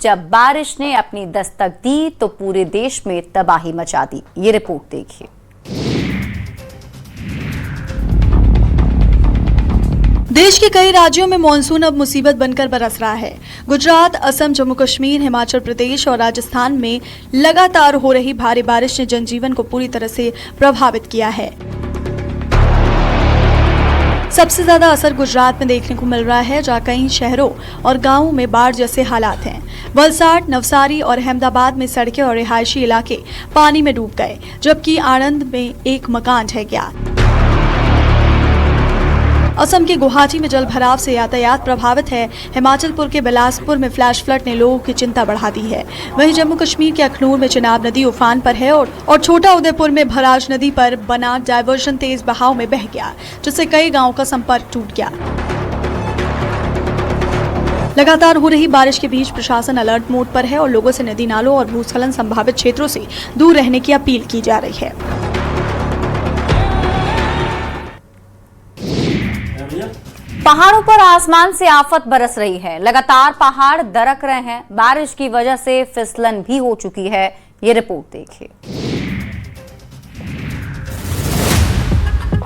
जब बारिश ने अपनी दस्तक दी तो पूरे देश में तबाही मचा दी। ये रिपोर्ट देखिए। देश के कई राज्यों में मानसून अब मुसीबत बनकर बरस रहा है। गुजरात, असम, जम्मू कश्मीर, हिमाचल प्रदेश और राजस्थान में लगातार हो रही भारी बारिश ने जनजीवन को पूरी तरह से प्रभावित किया है। सबसे ज्यादा असर गुजरात में देखने को मिल रहा है, जहां कई शहरों और गांवों में बाढ़ जैसे हालात हैं। वलसाड, नवसारी और अहमदाबाद में सड़कें और रिहायशी इलाके पानी में डूब गए, जबकि आणंद में एक मकान ढह गया। असम के गुवाहाटी में जल भराव से यातायात प्रभावित है। हिमाचलपुर के बिलासपुर में फ्लैश फ्लड ने लोगों की चिंता बढ़ा दी है। वहीं जम्मू कश्मीर के अखनूर में चिनाब नदी उफान पर है और छोटा उदयपुर में भराज नदी पर बना डायवर्जन तेज बहाव में बह गया, जिससे कई गांवों का संपर्क टूट गया। लगातार हो रही बारिश के बीच प्रशासन अलर्ट मोड पर है और लोगों से नदी नालों और भूस्खलन संभावित क्षेत्रों से दूर रहने की अपील की जा रही है। पहाड़ों पर आसमान से आफत बरस रही है। लगातार पहाड़ दरक रहे हैं। बारिश की वजह से फिसलन भी हो चुकी है। ये रिपोर्ट देखिए।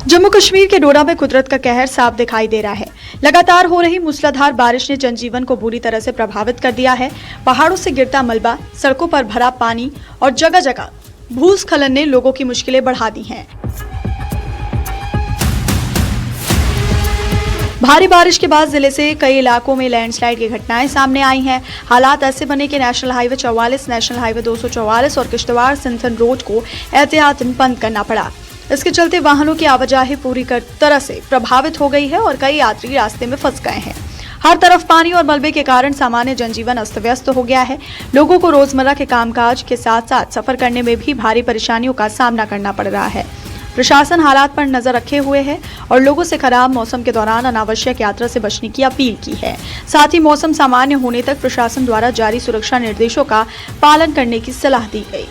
जम्मू कश्मीर के डोडा में कुदरत का कहर साफ दिखाई दे रहा है। लगातार हो रही मूसलाधार बारिश ने जनजीवन को बुरी तरह से प्रभावित कर दिया है। पहाड़ों से गिरता मलबा, सड़कों पर भरा पानी और जगह जगह भूस्खलन ने लोगों की मुश्किलें बढ़ा दी हैं। भारी बारिश के बाद जिले से कई इलाकों में लैंडस्लाइड की घटनाएं सामने आई हैं। हालात ऐसे बने कि नेशनल हाईवे 44, नेशनल हाईवे 244 और किश्तवाड़ सिंथन रोड को एहतियातन बंद करना पड़ा। इसके चलते वाहनों की आवाजाही पूरी तरह से प्रभावित हो गई है और कई यात्री रास्ते में फंस गए हैं। हर तरफ पानी और मलबे के कारण सामान्य जनजीवन अस्त व्यस्त हो गया है। लोगों को रोजमर्रा के कामकाज के साथ साथ सफर करने में भी भारी परेशानियों का सामना करना पड़ रहा है। प्रशासन हालात पर नजर रखे हुए है और लोगों से खराब मौसम के दौरान अनावश्यक यात्रा से बचने की अपील की है। साथ ही मौसम सामान्य होने तक प्रशासन द्वारा जारी सुरक्षा निर्देशों का पालन करने की सलाह दी गई।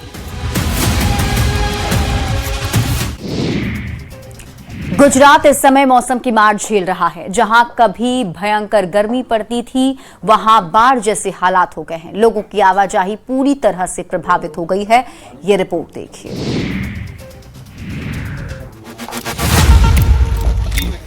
गुजरात इस समय मौसम की मार झेल रहा है। जहां कभी भयंकर गर्मी पड़ती थी, वहां बाढ़ जैसे हालात हो गए हैं। लोगों की आवाजाही पूरी तरह से प्रभावित हो गई है। ये रिपोर्ट देखिए।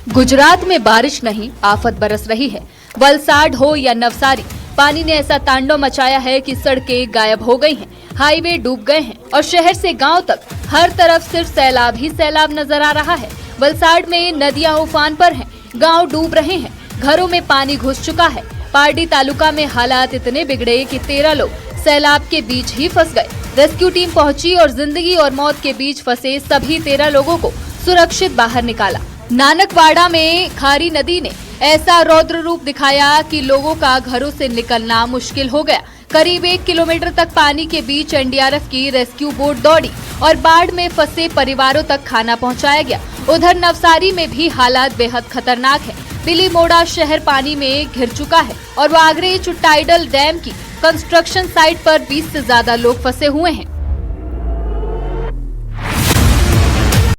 गुजरात में बारिश नहीं, आफत बरस रही है। वलसाड हो या नवसारी, पानी ने ऐसा तांडव मचाया है कि सड़कें गायब हो गई हैं, हाईवे डूब गए हैं और शहर से गांव तक हर तरफ सिर्फ सैलाब ही सैलाब नजर आ रहा है। वलसाड में नदियां उफान पर हैं, गांव डूब रहे हैं, घरों में पानी घुस चुका है। पारडी तालुका में हालात इतने बिगड़े कि 13 लोग सैलाब के बीच ही फंस गए। रेस्क्यू टीम पहुंची और जिंदगी और मौत के बीच फंसे सभी 13 लोगों को सुरक्षित बाहर निकाला। नानकवाड़ा में खारी नदी ने ऐसा रौद्र रूप दिखाया कि लोगों का घरों से निकलना मुश्किल हो गया। करीब 1 किलोमीटर तक पानी के बीच एनडीआरएफ की रेस्क्यू बोट दौड़ी और बाढ़ में फंसे परिवारों तक खाना पहुंचाया गया। उधर नवसारी में भी हालात बेहद खतरनाक है। बिलीमोड़ा शहर पानी में घिर चुका है और वागरे चुट्टाइडल डैम की कंस्ट्रक्शन साइट पर 20 से ज्यादा लोग फंसे हुए हैं।